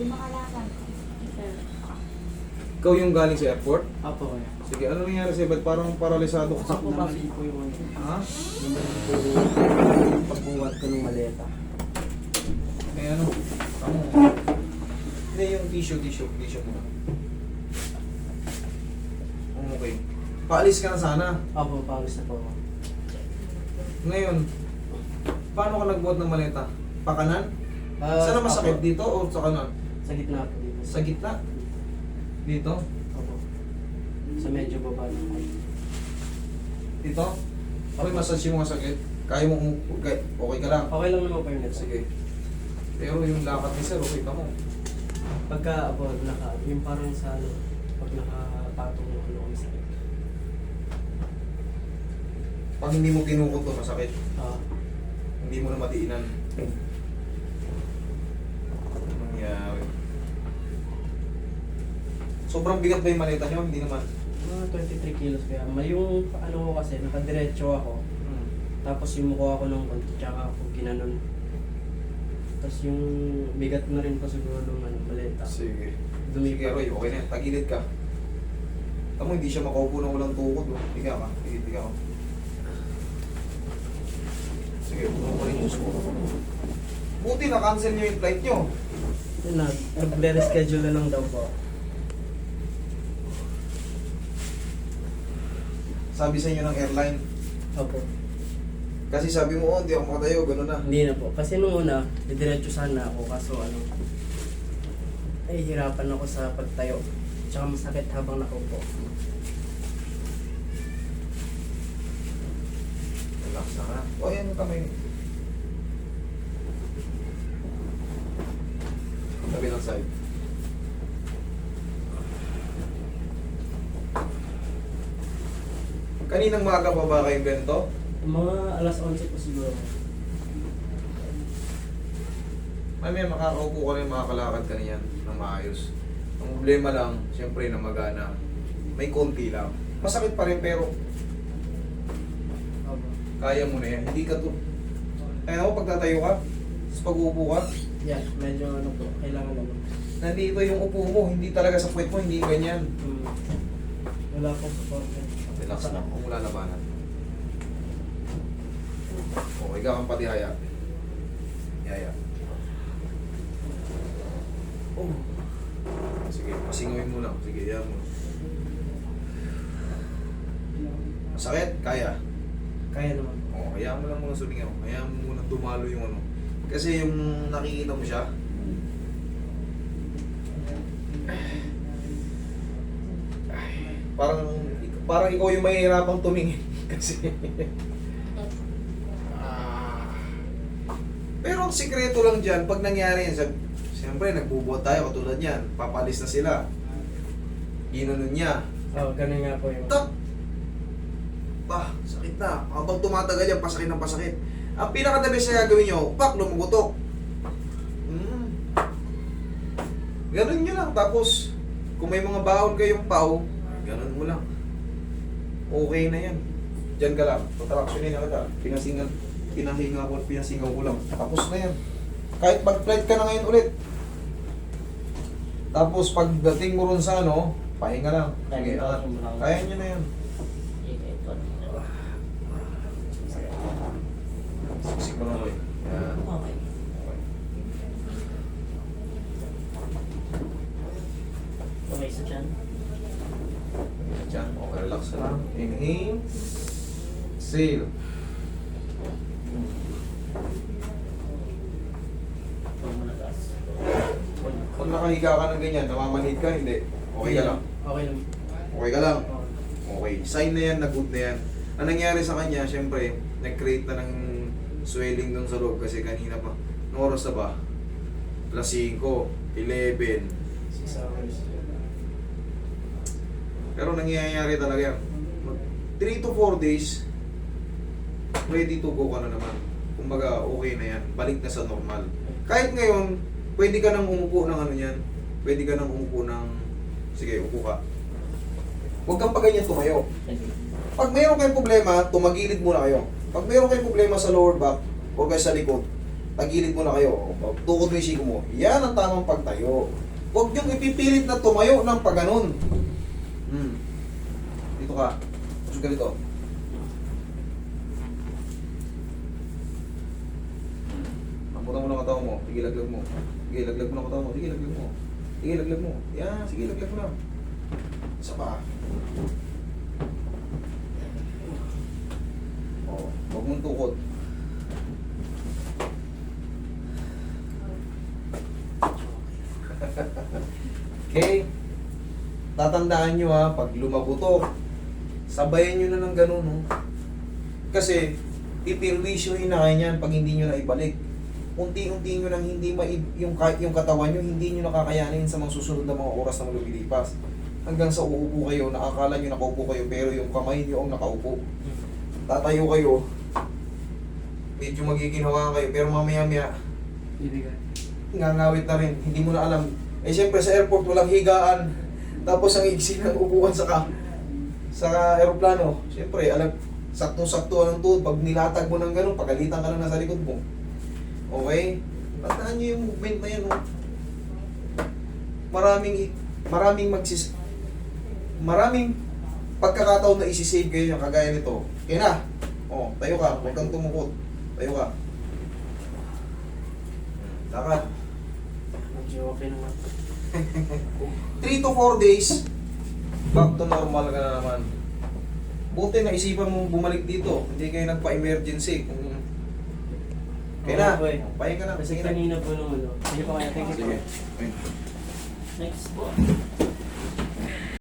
Hindi makalakad. Sir. Ikaw yung galing sa airport? Apo kaya. Sige, ano nangyari sa'yo? Ba't parang paralisado ka? Namali po yung ano. Ha? Namali po yung pagbuhat ko ng maleta. Eh ano? Tama. Hindi, yung tissue mo. Okay. Paalis ka na sana. Apo, pawis na po ako. Ngayon, paano ka nagbuhat ng maleta? Pakanan? Ah, Saan na masakit? apo. Dito o sa kanan? Sa gitna po dito. Sa gitna? Dito? Apo. Sa medyo baba ng Dito? Okay, massage mo masakit. Kaya mo okay ka lang? Okay lang naman po yun. Sige. Pero yung lakad ni sir, okay ka mo. Pagka, apo, yung parang sa ano, pag nakapatong yung ano kami sakit. Pag hindi mo kinukot to, masakit. Ah, Hindi mo na matiinan. Ano nangyari? Sobrang bigat ba yung maleta nyo? Hindi naman. mga 23 kilos kaya. Yung ano ko kasi, nakadiretso ako. Tapos yumuko ako ng konti, tsaka ako ginanon. Tapos yung bigat na rin pa siguro ng ano, maleta. Sige. Sige Dumipa. Roy, okay na yan. Tagilid ka. Tamo, hindi siya makaupo ng walang tukod. Oh. Higa ka. Higa ka. Sige, puno ko rin yung suko. Buti na-cancel nyo yung flight nyo. Yun na, nag-reschedule na lang daw po. Sabi sa inyo ng airline. Opo. Kasi sabi mo, oh, hindi ako makatayo. Gano'n na. Hindi na po. Kasi nung una, didiretso sana ako kaso ano, ay hirapan ako sa pagtayo. Tsaka masakit habang nakaupo. Relax na ka. O, yan yung kamay. Sabi ng side. Kaninang maaga pa ba kayong ganito? Mga alas 11 po siguro. Mamaya makakaupo ka rin, makakalakad ka niyan ng maayos. Ang problema lang, siyempre na magana, may konti lang. Masakit pa rin pero Opo. kaya mo na yan. Hindi ka to. Kaya ako pagtatayo ka, tapos pag-uupo ka, Yeah, medyo ano po, kailangan naman. nandito yung upo mo, hindi talaga sa puwet mo, hindi ganyan. Wala pong support. Relax na, kung wala labanan. O, ikaw kang pati haya. Yaya. Oh. Sige, pasingawin mo lang. Sige, yan mo. Masakit? Kaya. Kaya naman. O, hayaan mo lang muna sumingaw. Hayaan mo muna dumalo yung ano. Kasi yung nakikita mo siya, parang ikaw yung mahihirapang tumingin. Kasi pero ang sikreto lang dyan, pag nangyari yan, siyempre nagbubuhat tayo katulad yan, papalis na sila. Ginanon niya. Ganun nga po yung... Tak! Sakit na. Habang tumatagal yan, pasakit ng pasakit. Ang pinaka-the best na gagawin nyo, lumugutok. Ganun nyo lang. Tapos, kung may mga baon kayong pau, ganun mo lang. Okay na yan. Diyan ka lang. Patraksyonin na ka. Pinasingaw ko lang. Tapos na yan. Kahit mag-flight ka na ngayon ulit. Tapos pagdating mo ron sa ano, pahinga lang. Sige, kaya nyo na yan. Siksik mo lang ulit. Yan. Okay. Okay sa dyan. Diyan. Okay, relax ka lang. Inhale. Exhale. Huwag mo nagas. Kung nakahiga ka ng ganyan, namamanhid ka, hindi. Okay ka lang. Okay lang. Okay ka lang. Oo. Okay. Sign na yan, na good na yan. Ang nangyari sa kanya, syempre, nag-create na ng swelling dun sa loob kasi kanina pa. Anong oras na ba? Plus 5, 11. 6 hours. Pero nangyayari talaga yan. 3 to 4 days, ready to go ka na naman. Kumbaga, okay na yan. Balik na sa normal. Kahit ngayon, pwede ka nang umupo ng ano yan. Pwede ka nang umupo ng... Sige, upo ka. Huwag kang paganyan tumayo. Pag mayroon kayong problema, tumagilid muna kayo. Pag mayroon kayong problema sa lower back, o kayo sa likod, Tagilid mo na kayo. Tukod mo yung siko mo. Yan ang tamang pagtayo. Huwag yung ipipilit na tumayo ng pagganon. Dito ka. Puso ka dito. Amputan mo ng katawan mo. Sige, laglag mo. Sige, laglag mo ng katawan mo. Sige, laglag mo. Sige, laglag mo. Yan, sige, laglag mo na. Isa pa. Huwag mong tukod. Okay? Tatandaan nyo ha, pag lumabutok, sabayan nyo na ng ganun. No? Kasi, pipirwisyohin na kayo niyan pag hindi nyo na ibalik. Unti-unti nyo nang hindi yung katawan nyo, hindi nyo nakakayanin sa mga susunod na mga oras na lumilipas. Hanggang sa uupo kayo, nakakala nyo nakaupo kayo, pero yung kamay nyo ang nakaupo. Tatayo kayo, medyo magiginhawa kayo, pero mamaya-maya, Bibigay. ngangawit na rin, hindi mo na alam. Eh siyempre sa airport walang higaan, tapos ang iksi ng upuan sa aeroplano. Siyempre, alam, saktong-sakto ang tuhod, pag nilatag mo ng gano'n, pagalitan ka lang nasa likod mo. Okay? Tandaan nyo yung movement na yan, oh. Maraming pagkakataon na isi-save kayo yung kagaya nito. Kaya na, oh, tayo ka, huwag kang tumukot. Tayo ka. Lakad. Medyo okay naman. 3 to 4 days, back to normal ka na naman. Buti na isipan mong bumalik dito. Hindi kayo nagpa-emergency. Kaya na, Okay. pahinga ka na. Kasi Sige na. kanina po nung ano. Sige pa kaya, thank you. Sige. Next po.